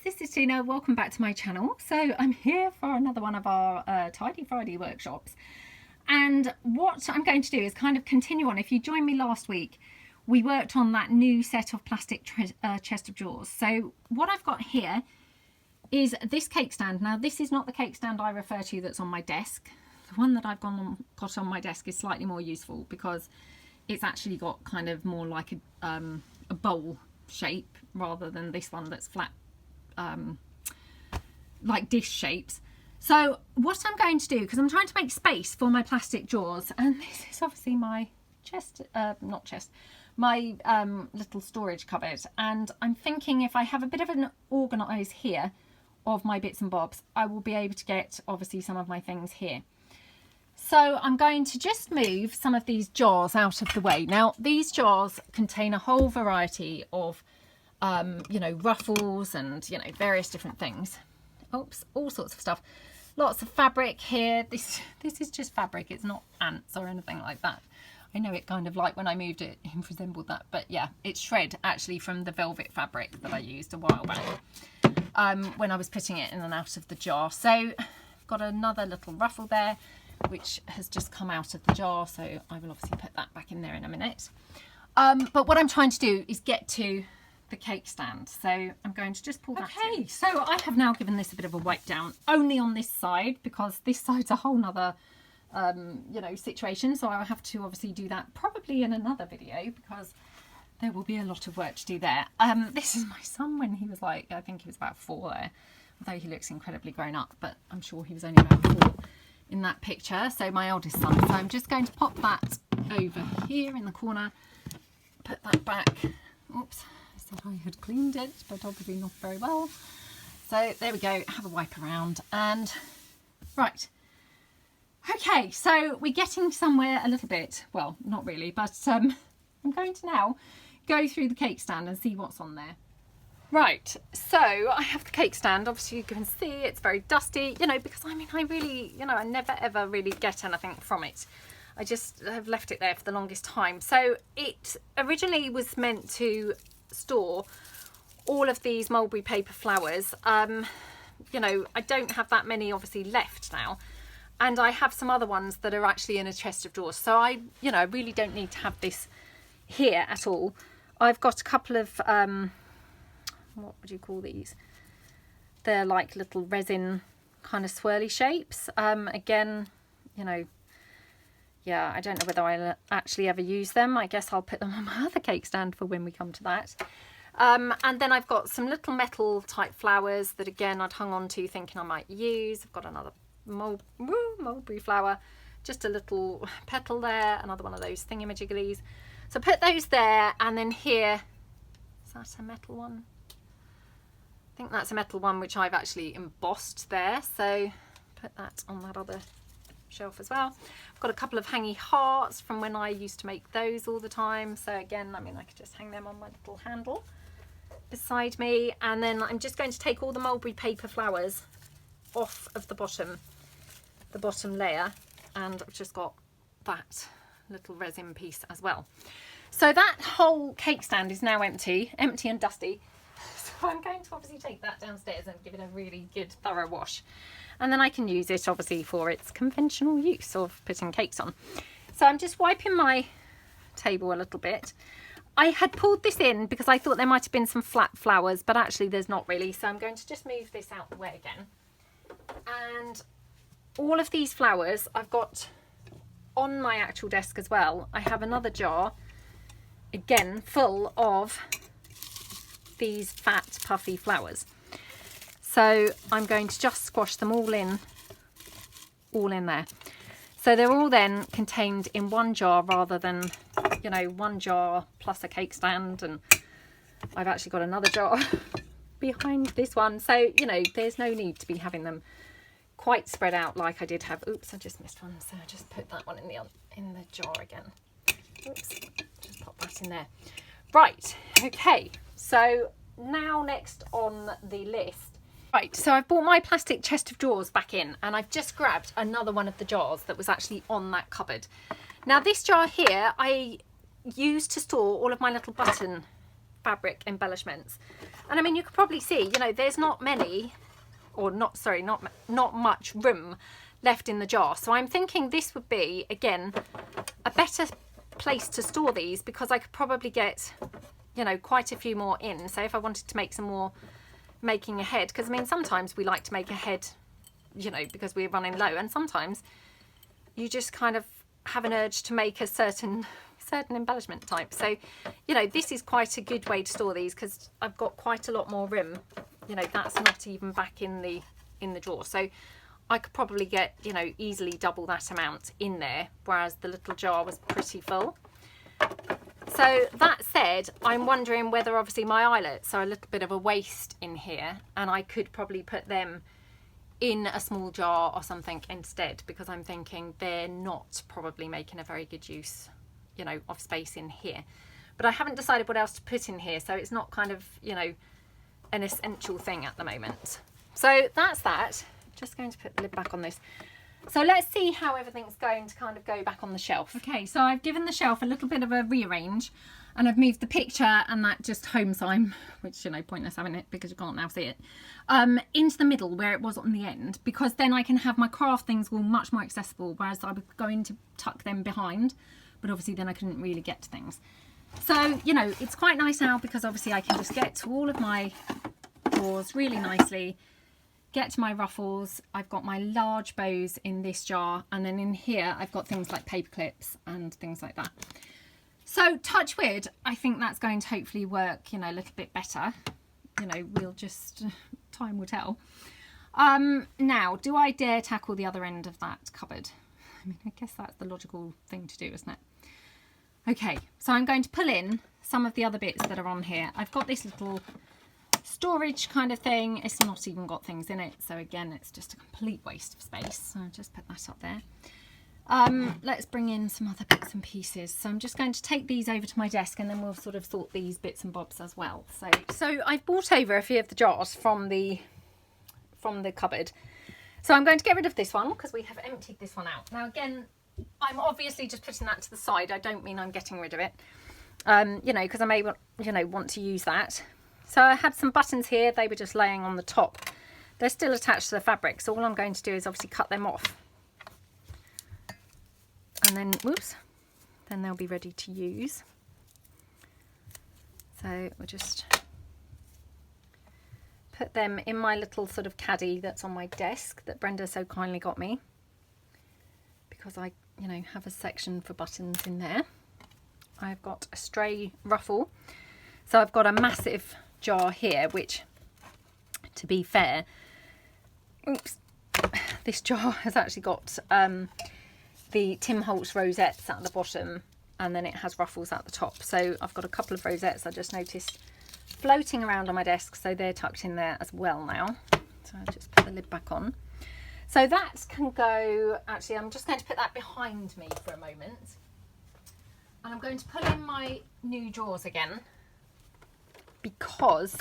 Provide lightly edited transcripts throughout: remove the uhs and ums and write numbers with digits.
this is Tina. Welcome back to my channel. So I'm here for another one of our Tidy Friday workshops. And what I'm going to do is kind of continue on. If you joined me last week, we worked on that new set of plastic chest of drawers. So what I've got here is this cake stand. Now this is not the cake stand I refer to that's on my desk. The one that I've got on my desk is slightly more useful because it's actually got kind of more like a bowl shape rather than this one that's flat, like dish shapes. So what I'm going to do, because I'm trying to make space for my plastic drawers, and this is obviously my my little storage cupboard, and I'm thinking if I have a bit of an organise here of my bits and bobs, I will be able to get obviously some of my things here. So I'm going to just move some of these jars out of the way. Now these jars contain a whole variety of you know, ruffles and, you know, various different things. Oops, all sorts of stuff. Lots of fabric here. This is just fabric. It's not ants or anything like that. I know it kind of like when I moved it, it resembled that. But yeah, it's shred actually from the velvet fabric that I used a while back when I was putting it in and out of the jar. So I've got another little ruffle there, which has just come out of the jar. So I will obviously put that back in there in a minute. But what I'm trying to do is get to the cake stand, so I'm going to just pull that in. So I have now given this a bit of a wipe down, only on this side, because this side's a whole nother you know, situation, so I'll have to obviously do that probably in another video because there will be a lot of work to do there. This is my son when he was like, I think he was about 4 there, although he looks incredibly grown up, but I'm sure he was only about 4 in that picture. So my oldest son. So I'm just going to pop that over here in the corner, put that back. Oops, I said I had cleaned it, but obviously not very well. So there we go, have a wipe around, and right. Okay, so we're getting somewhere a little bit. Well, not really, but I'm going to now go through the cake stand and see what's on there. Right, so I have the cake stand. Obviously you can see it's very dusty, you know, because I mean, I really, you know, I never ever really get anything from it. I just have left it there for the longest time. So it originally was meant to store all of these mulberry paper flowers. You know, I don't have that many obviously left now, and I have some other ones that are actually in a chest of drawers, so I, you know, really don't need to have this here at all. I've got a couple of what would you call these? They're like little resin kind of swirly shapes. Again, you know, yeah, I don't know whether I'll actually ever use them. I guess I'll put them on my other cake stand for when we come to that. And then I've got some little metal type flowers that again I'd hung on to thinking I might use. I've got another mulberry flower, just a little petal there, another one of those thingamajigglies. So put those there, and then here, is that a metal one? I think that's a metal one which I've actually embossed there, so put that on that other shelf as well. I've got a couple of hangy hearts from when I used to make those all the time, so again, I mean, I could just hang them on my little handle beside me. And then I'm just going to take all the mulberry paper flowers off of the bottom layer, and I've just got that little resin piece as well. So that whole cake stand is now empty and dusty. So I'm going to obviously take that downstairs and give it a really good thorough wash, and then I can use it obviously for its conventional use of putting cakes on. So I'm just wiping my table a little bit. I had pulled this in because I thought there might have been some flat flowers, but actually there's not really, so I'm going to just move this out the way again. And all of these flowers I've got on my actual desk as well. I have another jar again full of these fat puffy flowers, so I'm going to just squash them all in there, so they're all then contained in one jar rather than, you know, one jar plus a cake stand. And I've actually got another jar behind this one, so you know, there's no need to be having them quite spread out like I did have. Oops, I just missed one, so I just put that one in the jar again. Oops, just pop that in there. Right, okay, so now next on the list. Right, so I've brought my plastic chest of drawers back in, and I've just grabbed another one of the jars that was actually on that cupboard. Now this jar here I used to store all of my little button fabric embellishments. And I mean, you could probably see, you know, there's not many, or not, sorry, not much room left in the jar. So I'm thinking this would be, again, a better place to store these, because I could probably get, you know, quite a few more in. So if I wanted to make some more making ahead, because I mean, sometimes we like to make ahead, you know, because we're running low, and sometimes you just kind of have an urge to make a certain embellishment type. So, you know, this is quite a good way to store these, because I've got quite a lot more room. You know, that's not even back in the drawer. So I could probably get, you know, easily double that amount in there, whereas the little jar was pretty full. So that said, I'm wondering whether obviously my eyelets are a little bit of a waste in here, and I could probably put them in a small jar or something instead, because I'm thinking they're not probably making a very good use, you know, of space in here. But I haven't decided what else to put in here, so it's not kind of, you know, an essential thing at the moment. So that's that. Just going to put the lid back on this. So let's see how everything's going to kind of go back on the shelf. Okay, so I've given the shelf a little bit of a rearrange, and I've moved the picture and that just home sign, which, you know, pointless having it because you can't now see it, into the middle where it was on the end, because then I can have my craft things all much more accessible, whereas I was going to tuck them behind, but obviously then I couldn't really get to things. So, you know, it's quite nice now, because obviously I can just get to all of my drawers really nicely, get to my ruffles. I've got my large bows in this jar, and then in here I've got things like paper clips and things like that. So touch wood, I think that's going to hopefully work, you know, a little bit better. You know, we'll just, time will tell. Now, do I dare tackle the other end of that cupboard? I mean, I guess that's the logical thing to do, isn't it? Okay, so I'm going to pull in some of the other bits that are on here. I've got this little storage kind of thing. It's not even got things in it, so again, it's just a complete waste of space. So I'll just put that up there. Let's bring in some other bits and pieces. So I'm just going to take these over to my desk, and then we'll sort of sort these bits and bobs as well. So I've brought over a few of the jars from the cupboard. So I'm going to get rid of this one, because we have emptied this one out. Now again, I'm obviously just putting that to the side. I don't mean I'm getting rid of it, you know, because I may, you know, want to use that. So I had some buttons here. They were just laying on the top. They're still attached to the fabric, so all I'm going to do is obviously cut them off. And then, whoops, then they'll be ready to use. So we'll just put them in my little sort of caddy that's on my desk that Brenda so kindly got me, because I, you know, have a section for buttons in there. I've got a stray ruffle. So I've got a massive jar here, which, to be fair, oops, this jar has actually got the Tim Holtz rosettes at the bottom, and then it has ruffles at the top. So I've got a couple of rosettes I just noticed floating around on my desk, so they're tucked in there as well now. So I'll just put the lid back on. So that can go, actually I'm just going to put that behind me for a moment, and I'm going to pull in my new drawers again, because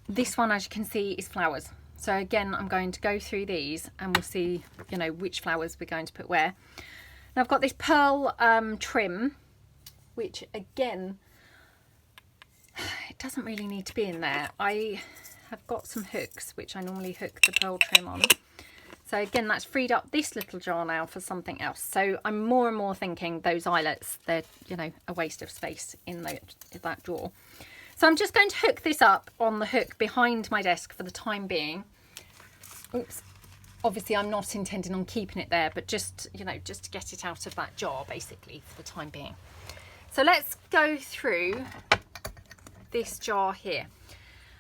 this one, as you can see, is flowers. So again, I'm going to go through these and we'll see, you know, which flowers we're going to put where. Now I've got this pearl trim, which again, it doesn't really need to be in there. I have got some hooks, which I normally hook the pearl trim on. So again, that's freed up this little jar now for something else. So I'm more and more thinking those eyelets, they're, you know, a waste of space in that drawer. So I'm just going to hook this up on the hook behind my desk for the time being. Oops. Obviously I'm not intending on keeping it there, but just, you know, just to get it out of that jar basically for the time being. So let's go through this jar here.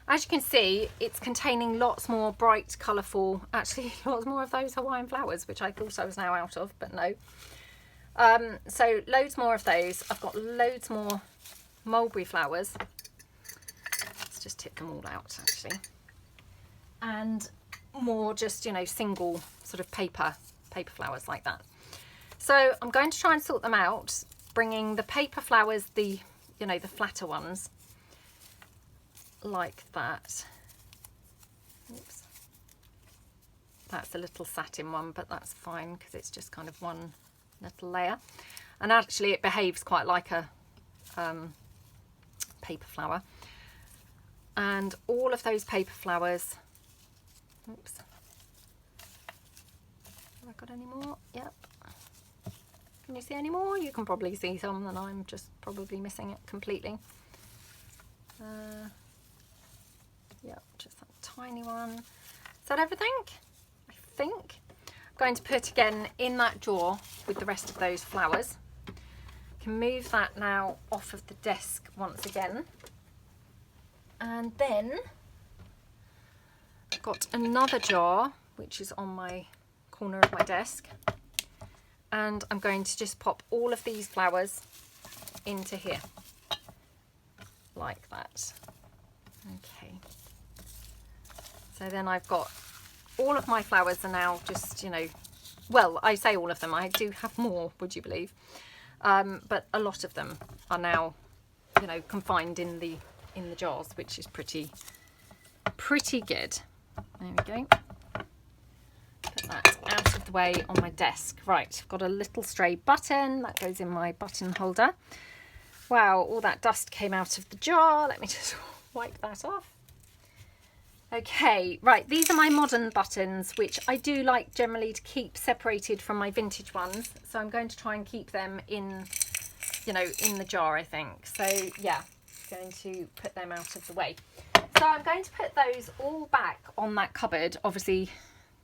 As you can see, it's containing lots more bright, colourful, actually lots more of those Hawaiian flowers, which I thought I was now out of, but no. So loads more of those. I've got loads more mulberry flowers. Let's just tip them all out actually. And more just, you know, single sort of paper flowers like that. So I'm going to try and sort them out, bringing the paper flowers, the, you know, the flatter ones, like that. Oops. That's a little satin one, but that's fine because it's just kind of one little layer, and actually it behaves quite like a paper flower. and all of those paper flowers. Oops. Have I got any more? Yep. Can you see any more? You can probably see some, and I'm just probably missing it completely. Yep, just that tiny one. Is that everything? I think. I'm going to put again in that drawer with the rest of those flowers. Can move that now off of the desk once again. And then I've got another jar which is on my corner of my desk, and I'm going to just pop all of these flowers into here like that. Okay, so then I've got all of my flowers are now just, you know, well, I say all of them, I do have more, would you believe, but a lot of them are now, you know, confined in the jars, which is pretty good. There we go. Put that out of the way on my desk. Right, I've got a little stray button that goes in my button holder. Wow, all that dust came out of the jar. Let me just wipe that off. Okay, right, these are my modern buttons, which I do like generally to keep separated from my vintage ones. So I'm going to try and keep them in, you know, in the jar, I think. So yeah, going to put them out of the way. So I'm going to put those all back on that cupboard, obviously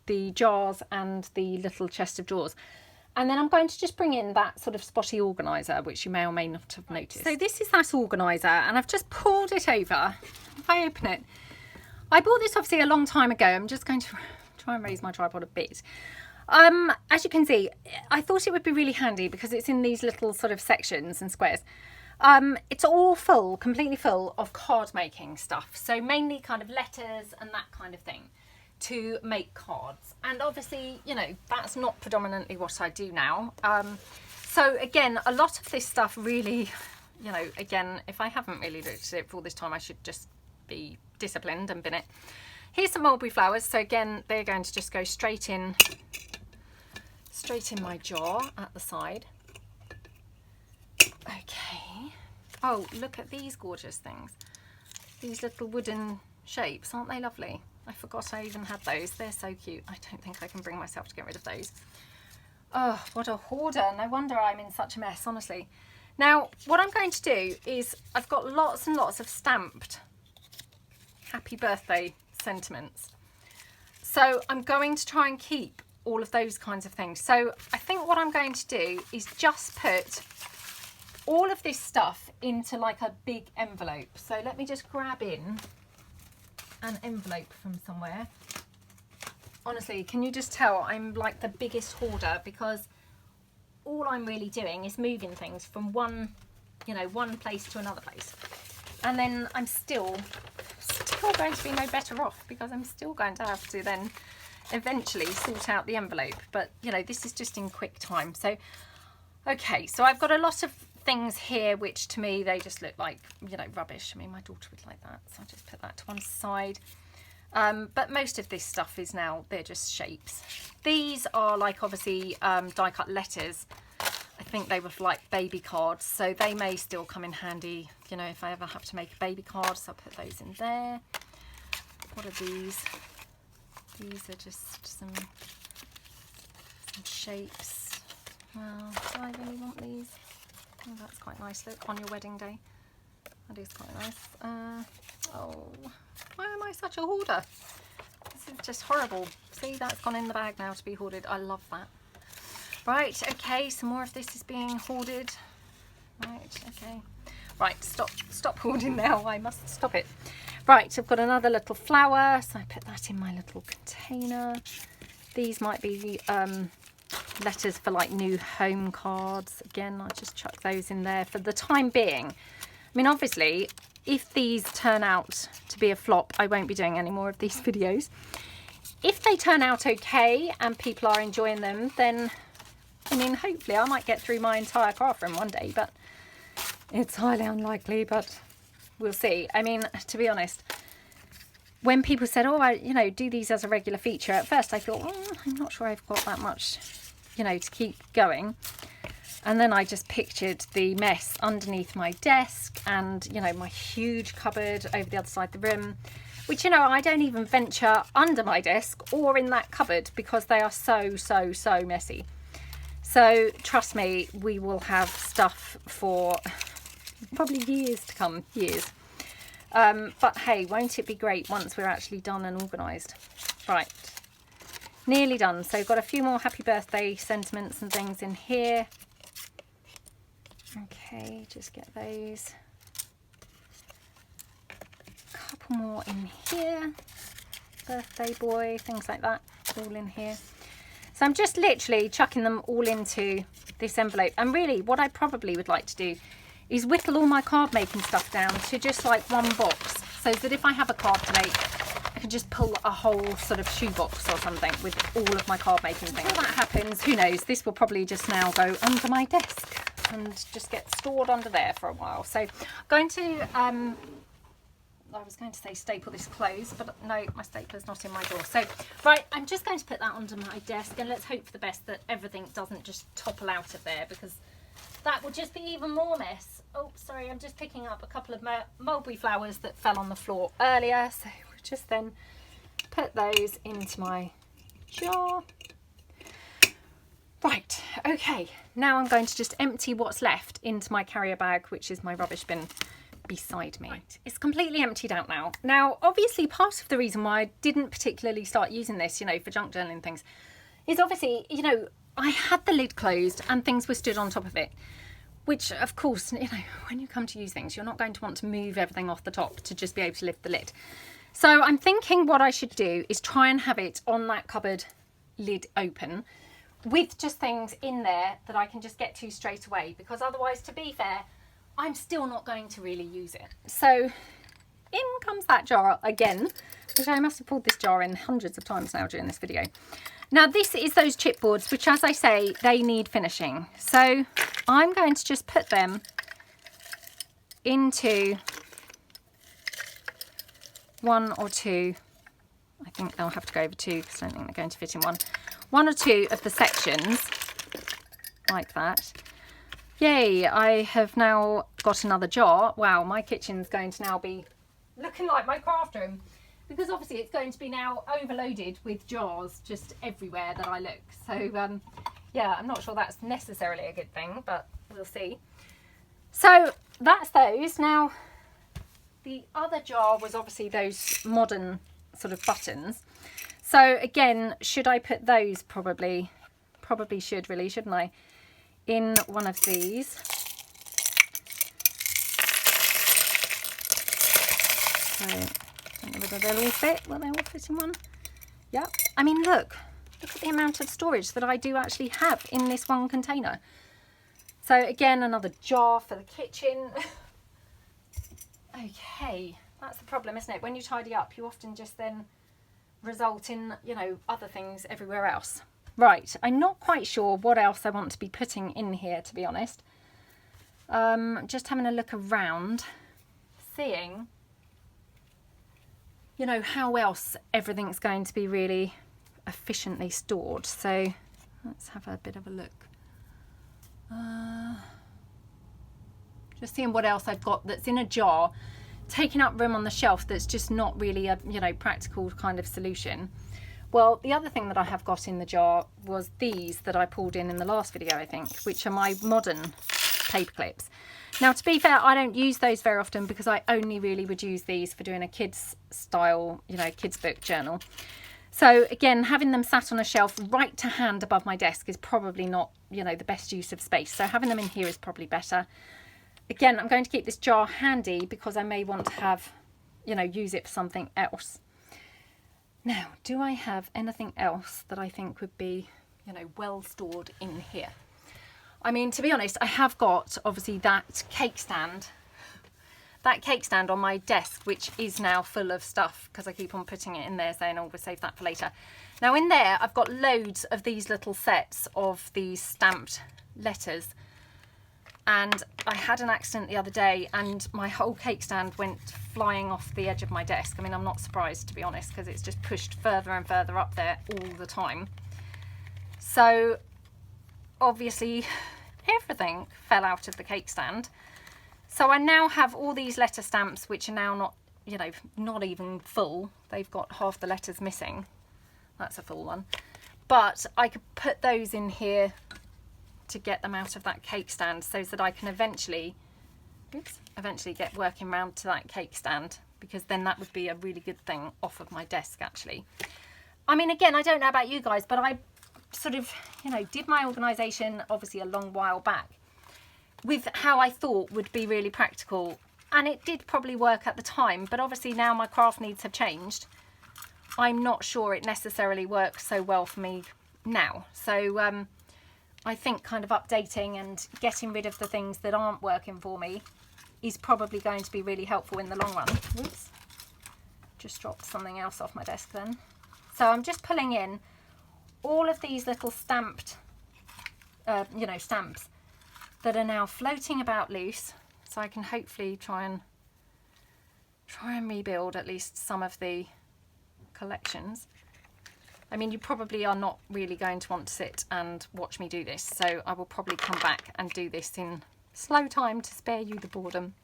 the jars and the little chest of drawers. And then I'm going to just bring in that sort of spotty organiser, which you may or may not have noticed. So this is that organiser, and I've just pulled it over. If I open it, I bought this obviously a long time ago. I'm just going to try and raise my tripod a bit. As you can see, I thought it would be really handy because it's in these little sort of sections and squares. It's all full, completely full of card making stuff. So mainly kind of letters and that kind of thing to make cards. And obviously, you know, that's not predominantly what I do now. So again, a lot of this stuff really, you know, again, if I haven't really looked at it for all this time, I should just be disciplined and bin it. Here's some mulberry flowers. So again, they're going to just go straight in my jar at the side. Okay. Oh, look at these gorgeous things. These little wooden shapes. Aren't they lovely? I forgot I even had those. They're so cute. I don't think I can bring myself to get rid of those. Oh, what a hoarder. No wonder I'm in such a mess, honestly. Now, what I'm going to do is I've got lots and lots of stamped happy birthday sentiments. So I'm going to try and keep all of those kinds of things. So I think what I'm going to do is just put all of this stuff into like a big envelope. So let me just grab in an envelope from somewhere. Honestly, can you just tell I'm like the biggest hoarder, because all I'm really doing is moving things from one place to another place. And then I'm still going to be no better off, because I'm still going to have to then eventually sort out the envelope. But, you know, this is just in quick time. So, okay, so I've got a lot of things here which to me they just look like, you know, rubbish. I mean, my daughter would like that, so I'll just put that to one side. But most of this stuff is now, they're just shapes. These are like obviously die cut letters. I think they were like baby cards, so they may still come in handy, you know, if I ever have to make a baby card. So I'll put those in there. What are these? These are just some shapes. Well, do I really want these? Oh, that's quite nice. Look, on your wedding day. That is quite nice. Oh, why am I such a hoarder? This is just horrible. See, that's gone in the bag now to be hoarded. I love that. Right, okay, some more of this is being hoarded. Right, okay. Right, stop hoarding now. I must stop it. Right, I've got another little flower, so I put that in my little container. These might be letters for like new home cards. Again, I'll just chuck those in there for the time being. I mean, obviously, if these turn out to be a flop, I won't be doing any more of these videos. If they turn out okay and people are enjoying them, then, I mean, hopefully I might get through my entire craft room one day, but it's highly unlikely, but we'll see. I mean, to be honest, when people said, oh, you know, do these as a regular feature, at first I thought, I'm not sure I've got that much, you know, to keep going. And then I just pictured the mess underneath my desk and, you know, my huge cupboard over the other side of the room, which, you know, I don't even venture under my desk or in that cupboard because they are so messy. So trust me, we will have stuff for probably years to come, years. But hey, won't it be great once we're actually done and organised? Right, nearly done. So got a few more happy birthday sentiments and things in here. Okay, just get those. A couple more in here. Birthday boy, things like that, all in here. So I'm just literally chucking them all into this envelope. And really, what I probably would like to do is whittle all my card making stuff down to just like one box, so that if I have a card to make, I can just pull a whole sort of shoebox or something with all of my card making things. Until that happens, who knows, this will probably just now go under my desk and just get stored under there for a while. So I'm going to, I was going to say staple this closed, but no, my stapler's not in my drawer. So, right, I'm just going to put that under my desk, and let's hope for the best that everything doesn't just topple out of there, because that would just be even more mess. Oh, sorry, I'm just picking up a couple of mulberry flowers that fell on the floor earlier. So we'll just then put those into my jar. Right, okay. Now I'm going to just empty what's left into my carrier bag, which is my rubbish bin beside me. Right. It's completely emptied out now. Now, obviously, part of the reason why I didn't particularly start using this, you know, for junk journaling things, is obviously, you know, I had the lid closed and things were stood on top of it, which of course, you know, when you come to use things, you're not going to want to move everything off the top to just be able to lift the lid. So I'm thinking what I should do is try and have it on that cupboard lid open with just things in there that I can just get to straight away, because otherwise, to be fair, I'm still not going to really use it. So in comes that jar again, which I must have pulled this jar in hundreds of times now during this video. Now this is those chipboards, which, as I say, they need finishing. So I'm going to just put them into one or two, I think I'll have to go over two because I don't think they're going to fit in one or two of the sections like that. Yay, I have now got another jar. Wow, my kitchen's going to now be looking like my craft room, because obviously it's going to be now overloaded with jars just everywhere that I look. So yeah, I'm not sure that's necessarily a good thing, but we'll see. So that's those. Now the other jar was obviously those modern sort of buttons. So again, should I put those? Probably should, really, shouldn't I? In one of these. So I don't know whether they'll all fit. Will they all fit in one? Yep. I mean, look at the amount of storage that I do actually have in this one container. So again, another jar for the kitchen. Okay, that's the problem, isn't it? When you tidy up, you often just then result in, you know, other things everywhere else. Right, I'm not quite sure what else I want to be putting in here, to be honest. Just having a look around, seeing, you know, how else everything's going to be really efficiently stored. So let's have a bit of a look. Just seeing what else I've got that's in a jar, taking up room on the shelf, that's just not really a, you know, practical kind of solution. Well, the other thing that I have got in the jar was these that I pulled in the last video, I think, which are my modern paper clips. Now, to be fair, I don't use those very often because I only really would use these for doing a kids style, you know, kids book journal. So again, having them sat on a shelf right to hand above my desk is probably not, you know, the best use of space. So having them in here is probably better. Again, I'm going to keep this jar handy because I may want to have, you know, use it for something else. Now, do I have anything else that I think would be, you know, well stored in here? I mean, to be honest, I have got obviously that cake stand on my desk, which is now full of stuff because I keep on putting it in there saying, oh, we'll save that for later. Now in there, I've got loads of these little sets of these stamped letters. And I had an accident the other day and my whole cake stand went flying off the edge of my desk. I mean, I'm not surprised, to be honest, because it's just pushed further and further up there all the time. So obviously everything fell out of the cake stand. So I now have all these letter stamps which are now not, you know, not even full. They've got half the letters missing. That's a full one. But I could put those in here to get them out of that cake stand so that I can eventually get working round to that cake stand, because then that would be a really good thing off of my desk actually. I mean, again, I don't know about you guys, but I sort of, you know, did my organisation obviously a long while back with how I thought would be really practical, and it did probably work at the time, but obviously now my craft needs have changed. I'm not sure it necessarily works so well for me now. So I think kind of updating and getting rid of the things that aren't working for me is probably going to be really helpful in the long run. Oops, just dropped something else off my desk then. So I'm just pulling in all of these little stamped, you know, stamps that are now floating about loose, so I can hopefully try and rebuild at least some of the collections. I mean, you probably are not really going to want to sit and watch me do this, so I will probably come back and do this in slow time to spare you the boredom,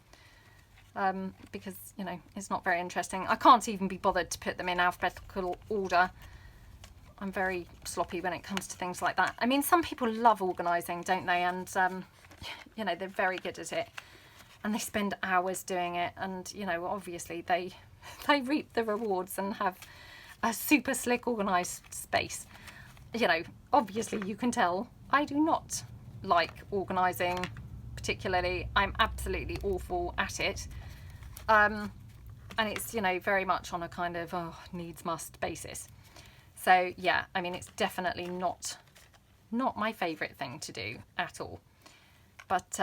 because, you know, it's not very interesting. I can't even be bothered to put them in alphabetical order. I'm very sloppy when it comes to things like that. I mean, some people love organising, don't they? And, you know, they're very good at it. And they spend hours doing it. And, you know, obviously they reap the rewards and have a super slick organised space. You know, obviously you can tell I do not like organising particularly. I'm absolutely awful at it. And it's, you know, very much on a kind of needs must basis. So yeah, I mean, it's definitely not my favourite thing to do at all. But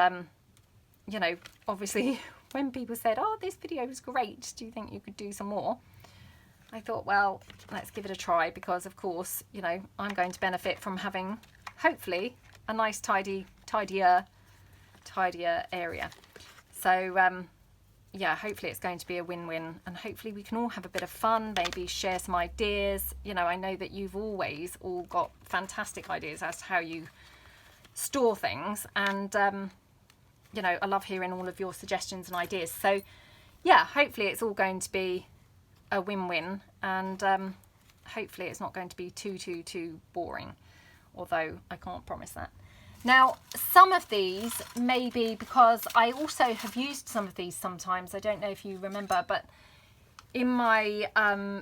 you know, obviously when people said, oh, this video was great, do you think you could do some more? I thought, well, let's give it a try, because of course, you know, I'm going to benefit from having hopefully a nice tidier area. So yeah, hopefully it's going to be a win-win, and hopefully we can all have a bit of fun, maybe share some ideas. You know, I know that you've always all got fantastic ideas as to how you store things, and you know, I love hearing all of your suggestions and ideas. So yeah, hopefully it's all going to be a win-win, and hopefully it's not going to be too boring, although I can't promise that. Now, some of these may be because I also have used some of these sometimes. I don't know if you remember, but in my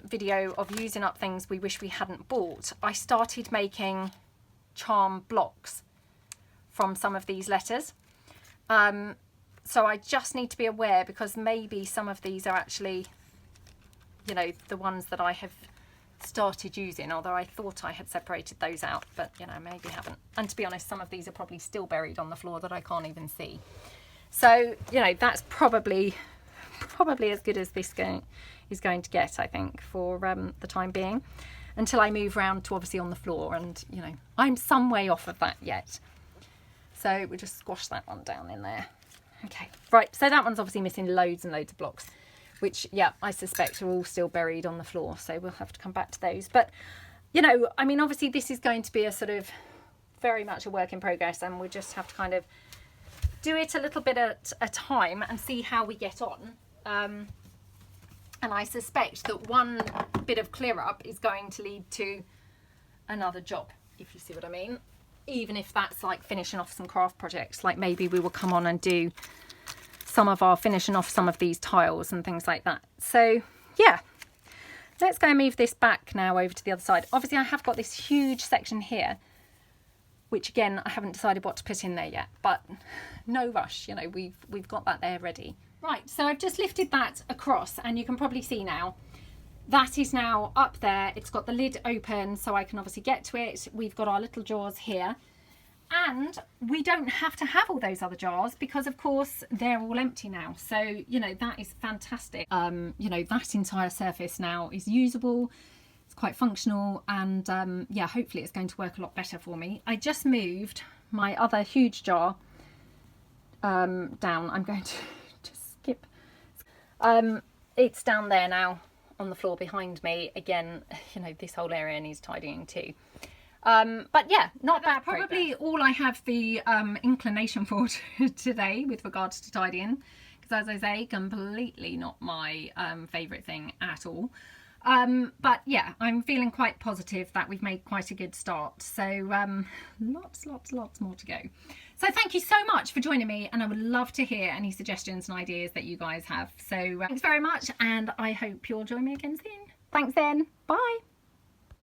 video of using up things we wish we hadn't bought, I started making charm blocks from some of these letters. So I just need to be aware, because maybe some of these are actually, you know, the ones that I have started using, although I thought I had separated those out, but, you know, maybe haven't. And to be honest, some of these are probably still buried on the floor that I can't even see. So, you know, that's probably as good as this is going to get, I think, for the time being, until I move round to obviously on the floor, and, you know, I'm some way off of that yet. So we'll just squash that one down in there. Okay, right, so that one's obviously missing loads and loads of blocks, which, yeah, I suspect are all still buried on the floor, so we'll have to come back to those. But, you know, I mean, obviously this is going to be a sort of very much a work in progress, and we'll just have to kind of do it a little bit at a time and see how we get on. And I suspect that one bit of clear up is going to lead to another job, if you see what I mean. Even if that's like finishing off some craft projects, like maybe we will come on and do finishing off some of these tiles and things like that. So yeah, let's go and move this back now over to the other side. Obviously I have got this huge section here, which again, I haven't decided what to put in there yet, but no rush, you know, we've got that there ready. Right, so I've just lifted that across, and you can probably see now that is now up there. It's got the lid open, so I can obviously get to it. We've got our little jars here, and we don't have to have all those other jars because of course they're all empty now. So, you know, that is fantastic. You know, that entire surface now is usable. It's quite functional, and yeah, hopefully it's going to work a lot better for me. I just moved my other huge jar down. I'm going to just skip. It's down there now on the floor behind me. Again, you know, this whole area needs tidying too. But yeah, not bad. Probably all I have the inclination for today with regards to tidying, because as I say, completely not my favourite thing at all. But yeah, I'm feeling quite positive that we've made quite a good start. So lots more to go. So thank you so much for joining me, and I would love to hear any suggestions and ideas that you guys have. So thanks very much, and I hope you'll join me again soon. Thanks then. Bye.